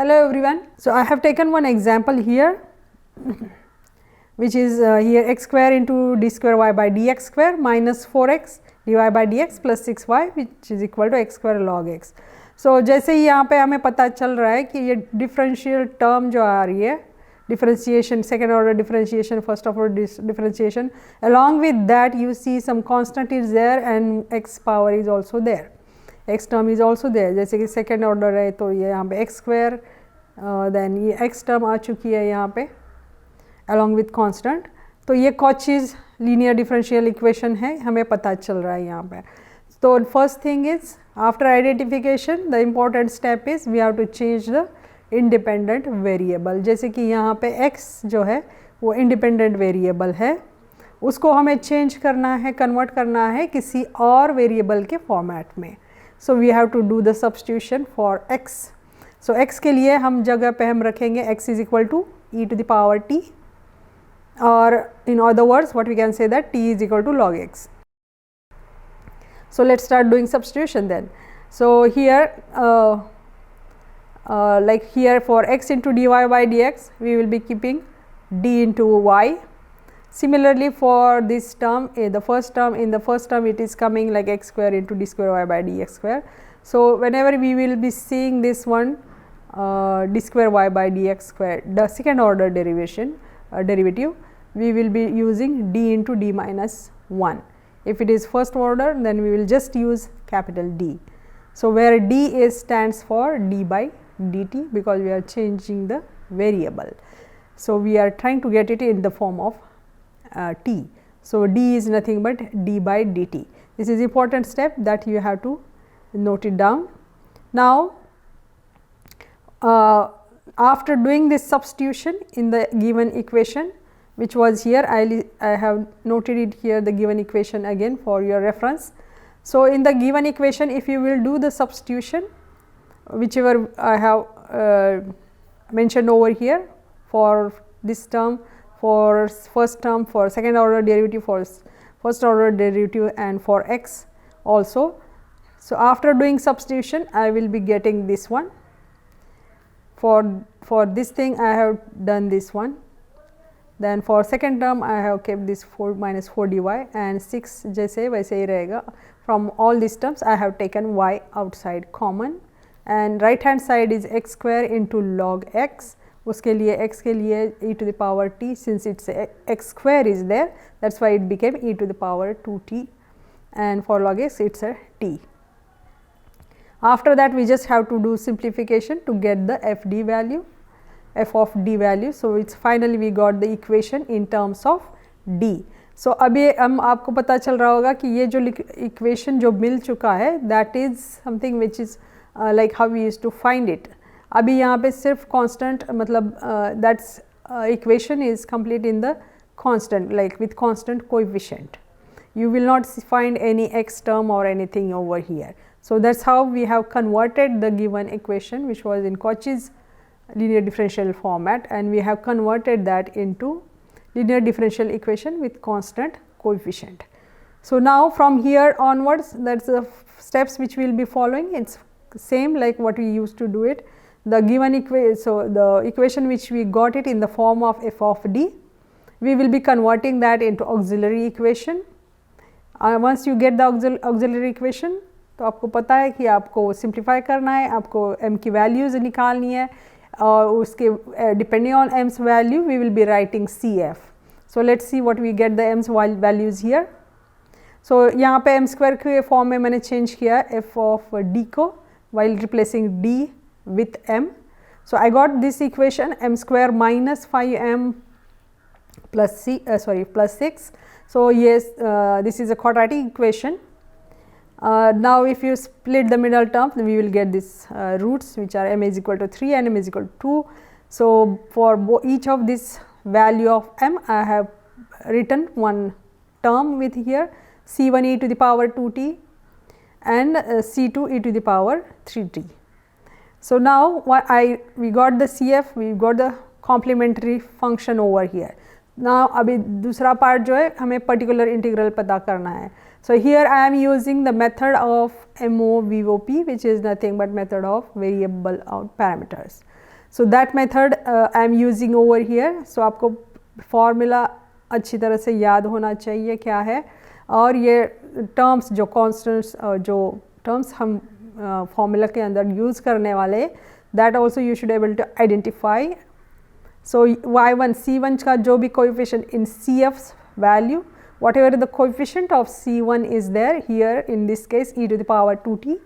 Hello everyone. So I have taken one example here which is here x square into d square y by dx square minus 4x dy by dx plus 6y which is equal to x square log x. So जैसे ही यहाँ पे हमें पता चल रहा है कि ये डिफरेंशियल टर्म जो आ रही है, differentiation, second order differentiation, first order differentiation, along with that you see some constant is there and x power is also there, x term is also there. जैसे कि second order है तो ये यहाँ पे x square, then ये x term आ चुकी है यहाँ पे along with constant. तो ये Cauchy's linear differential equation है, हमें पता चल रहा है यहाँ पे. So first thing is after identification the important step is we have to change the independent variable. जैसे कि यहाँ पे x जो है वो independent variable है, उसको हमें change करना है, convert करना है किसी और variable के format में. So we have to do the substitution for x. So x के लिए हम जगह पे हम रखेंगे x is equal to e to the power t, or in other words what we can say that t is equal to log x. So let's start doing substitution then. So here like here for x into dy by dx we will be keeping d into y. Similarly for this term, in the first term it is coming like x square into d square y by dx square. So whenever we will be seeing this one d square y by dx square, the second order derivative, we will be using d into d minus 1. If it is first order then we will just use capital D. So where d is stands for d by dt because we are changing the variable. So we are trying to get it in the form of t. So d is nothing but d by dt. This is important step that you have to note it down. Now after doing this substitution in the given equation, which was here, I have noted it here, the given equation again for your reference. So in the given equation if you will do the substitution whichever I have mentioned over here for this term, for first term, for second order derivative, for first order derivative and for x also. So after doing substitution I will be getting this one. For this thing I have done this one. Then for second term I have kept this 4 minus 4 dy and 6 जैसे वैसे ही रहेगा. From all these terms I have taken y outside common and right hand side is x square into log x. उसके लिए x के लिए e to the power t, since it's x square is there, that's why it became e to the power 2t, and for log x it's a t. After that we just have to do simplification to get the f of d value. So it's finally we got the equation in terms of d. So अभी हम आपको पता चल रहा होगा कि ये जो equation जो मिल चुका है that is something which is like how we used to find it. अभी यहाँ पे सिर्फ constant मतलब that's equation is complete in the constant, like with constant coefficient. You will not find any x term or anything over here. So that's how we have converted the given equation which was in Cauchy's linear differential format, and we have converted that into linear differential equation with constant coefficient. So now from here onwards that's the steps which we will be following. It's same like what we used to do it. The given equation, so the equation which we got it in the form of f of d, we will be converting that into auxiliary equation. Once you get the auxiliary equation तो आपको पता है कि आपको simplify करना है, आपको m की वैल्यूज़ निकालनी है और उसके depending on m's value we will be writing cf. So let's see what we get the m's values here. So यहाँ पे m स्क्वायर के फॉर्म में मैंने चेंज किया f ऑफ d को while replacing d with m. So I got this equation m square minus 5m plus plus 6. So yes, this is a quadratic equation. Now if you split the middle term we will get this roots which are m is equal to 3 and m is equal to 2. So for each of this value of m I have written one term with here c1 e to the power 2t and c2 e to the power 3t. So now we got the cf, we got the complementary function over here. Now अभी दूसरा part जो है हमें particular integral पता करना है. So here I am using the method of MOVOP, which is nothing but method of variable out parameters. So that method I am using over here. So आपको formula अच्छी तरह से याद होना चाहिए क्या है, और ये terms जो constants जो terms हम formula के अंदर use करने वाले, that also you should able to identify. So y1 c1 का जो भी coefficient in cf's value, whatever the coefficient of c1 is there here in this case e to the power 2t,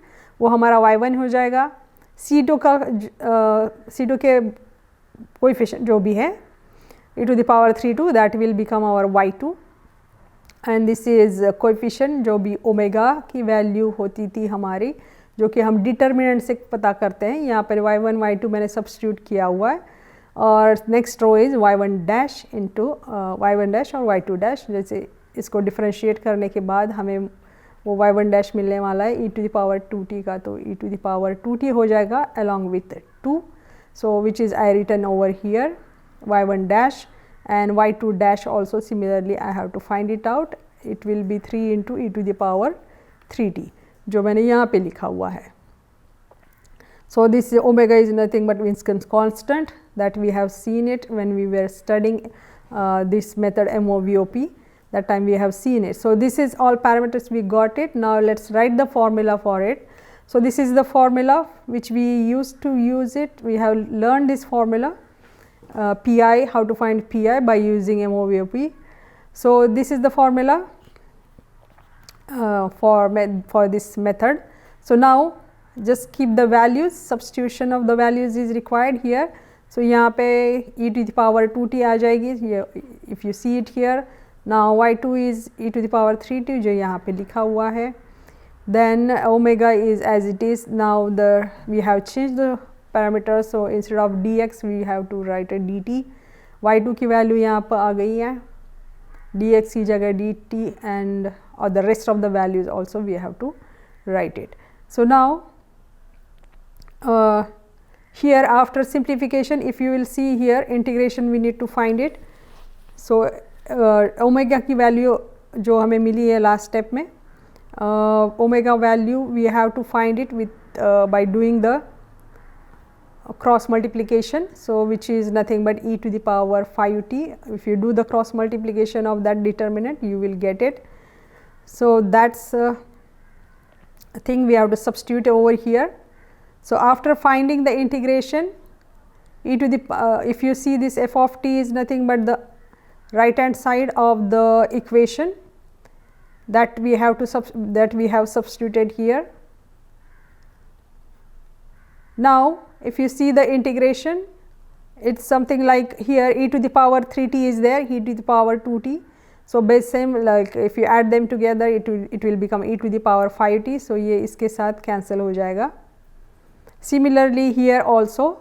वो हमारा y1 हो जाएगा. c2 का c2 के coefficient जो भी है e to the power 3 that will become our y2, and this is coefficient जो भी ओमेगा की वैल्यू होती थी हमारी, जो कि हम डिटर्मिनेंट से पता करते हैं. यहाँ पर y1 y2 मैंने सब्स्टिट्यूट किया हुआ है, और next row is y1 dash into y1 dash और y2 डैश. जैसे इसको डिफ्रेंशिएट करने के बाद हमें वो y1 डैश मिलने वाला है e to the power 2t का, तो e to the power 2t हो जाएगा along with 2. So which is I written over here y1 dash, and y2 dash also similarly I have to find it out. It will be 3 into e to the power 3t जो मैंने यहाँ पे लिखा हुआ है. So this omega is nothing but Winston's constant that we have seen it when we were studying this method MOVOP. That time we have seen it. So this is all parameters, we got it. Now let's write the formula for it. So this is the formula which we used to use it. We have learned this formula pi, how to find pi by using MOVOP. So this is the formula for this method. So now just keep the values, substitution of the values is required here. So यहाँ पे e to the power 2t आ जाएगी, if you see it here. Now y2 is e to the power 3t जो यहाँ पे लिखा हुआ है. Then omega is as it is. Now we have changed the parameters, so instead of dx we have to write a dt. y2 की value यहाँ पर आ गई है, dx की जगह dt, and or the rest of the values also we have to write it. So now here after simplification, if you will see here integration we need to find it. So omega की value जो हमें मिली है last step में, omega value we have to find it with by doing the cross multiplication. So which is nothing but e to the power 5t. If you do the cross multiplication of that determinant, you will get it. So that's a thing we have to substitute over here. So after finding the integration, e to the if you see this f of t is nothing but the right hand side of the equation that we have to substituted here. Now if you see the integration, it's something like here e to the power 3t is there, e to the power 2t. So base same like if you add them together it will become e to the power 5t. So ये इसके साथ cancel हो जाएगा. Similarly here also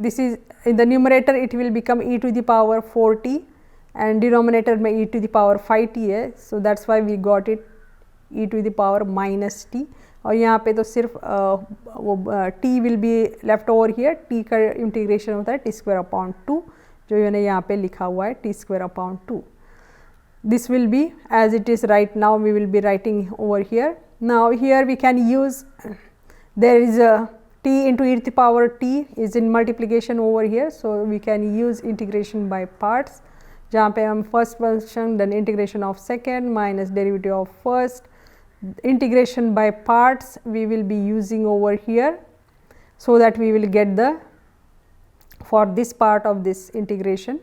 this is in the numerator it will become e to the power 4t, and denominator में e to the power 5t है. So that's why we got it e to the power minus t. और यहाँ पे तो सिर्फ वो t will be left over here. t का integration होता है t square upon 2 जो मैंने यहाँ पे लिखा हुआ है t square upon 2. This will be as it is right now, we will be writing over here. Now here we can use, there is a t into e to the power t is in multiplication over here. So we can use integration by parts जहाँ पे हम first function then integration of second minus derivative of first. Integration by parts we will be using over here, so that we will get the for this part of this integration.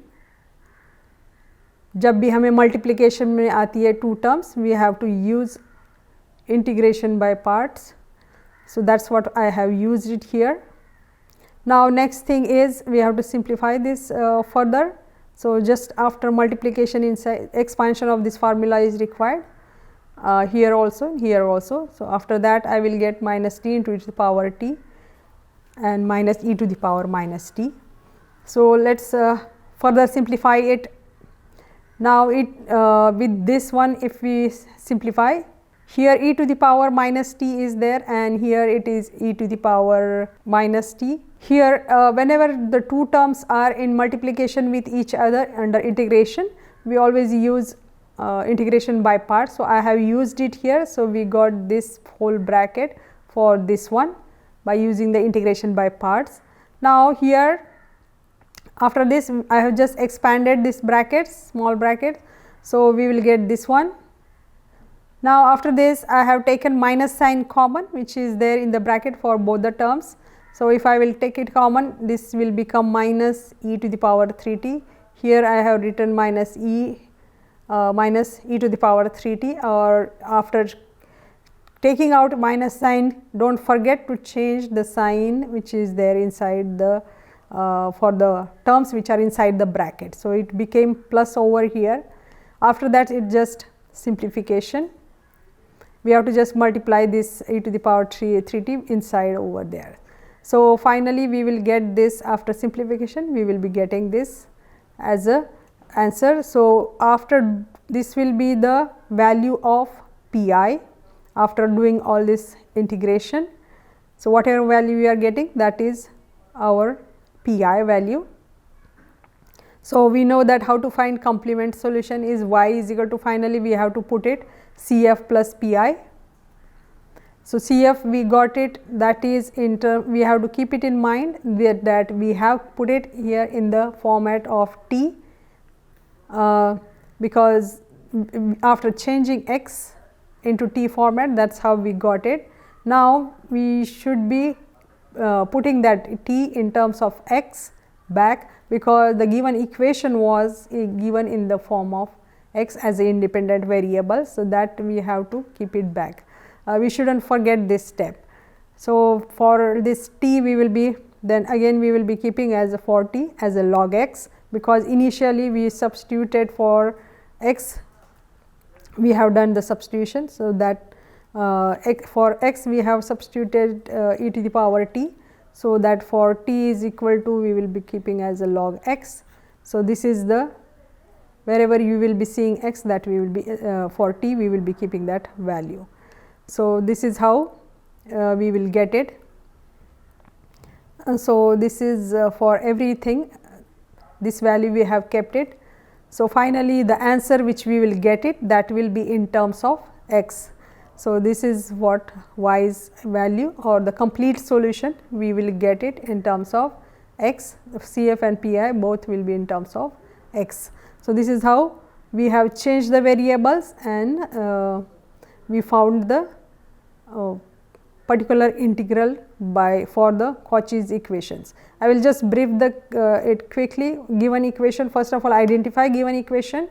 जब भी हमें multiplication में आती है two terms, we have to use integration by parts. So that's what I have used it here. Now next thing is we have to simplify this further. So just after multiplication inside expansion of this formula is required. Here also, here also. So after that I will get minus t into e to the power t and minus e to the power minus t. So let's further simplify it. Now it with this one if we simplify, here e to the power minus t is there and here it is e to the power minus t. Here whenever the two terms are in multiplication with each other under integration, we always use integration by parts. So I have used it here. So we got this whole bracket for this one, by using the integration by parts. Now, here after this I have just expanded this brackets, small bracket. So, we will get this one. Now, after this I have taken minus sign common, which is there in the bracket for both the terms. So, if I will take it common, this will become minus e to the power 3t. Here I have written minus e to the power 3t, or after taking out minus sign, do not forget to change the sign which is there inside the for the terms which are inside the bracket. So, it became plus over here. After that, it just simplification. We have to just multiply this e to the power 3t inside over there. So, finally, we will get this after simplification, we will be getting this as a answer. So, after this will be the value of pi after doing all this integration. So, whatever value we are getting, that is our pi value. So, we know that how to find complement solution is y is equal to, finally, we have to put it Cf plus pi. So, Cf we got it, that is in term, we have to keep it in mind that we have put it here in the format of t, because after changing x into t format, that is how we got it. Now, we should be putting that t in terms of x back, because the given equation was given in the form of x as an independent variable. So, that we have to keep it back. We should not forget this step. So, for this t we will be, then again we will be keeping as a for t as a log x, because initially we substituted for x, we have done the substitution. So, that for x we have substituted e to the power t. So, that for t is equal to, we will be keeping as a log x. So, this is the, wherever you will be seeing x, that we will be for t we will be keeping that value. So, this is how we will get it. So, this is for everything, this value we have kept it. So, finally, the answer which we will get it, that will be in terms of x. So, this is what y's value, or the complete solution, we will get it in terms of x, Cf and pi both will be in terms of x. So, this is how we have changed the variables, and we found the particular integral for the Cauchy's equations. I will just brief it quickly. Given equation, first of all identify given equation.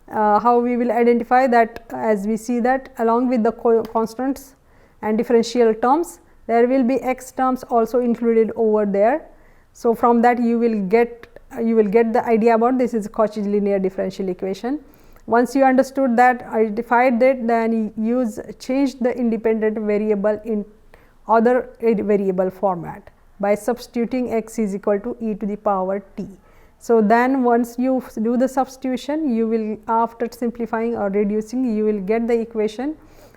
How we will identify that, as we see that along with the constants and differential terms, there will be x terms also included over there. So, from that you will get the idea about this is Cauchy's linear differential equation. Once you understood that, identified it, then change the independent variable in other variable format by substituting x is equal to e to the power t. So, then once you do the substitution, you will, after simplifying or reducing, you will get the equation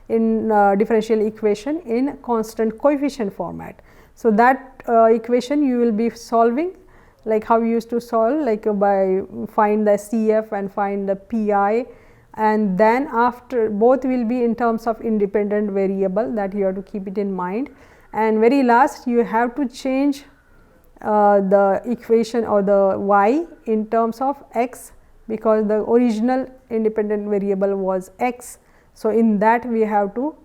in differential equation in constant coefficient format. So, that equation you will be solving like how we used to solve, like by find the Cf and find the pi, and then after both will be in terms of independent variable, that you have to keep it in mind. And very last, you have to change the equation or the y in terms of x, because the original independent variable was x. So, in that we have to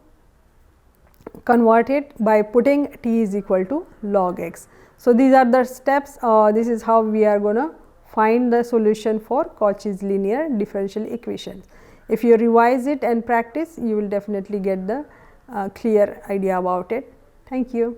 convert it by putting t is equal to log x. So, these are the steps. This is how we are going to find the solution for Cauchy's linear differential equations. If you revise it and practice, you will definitely get the clear idea about it. Thank you.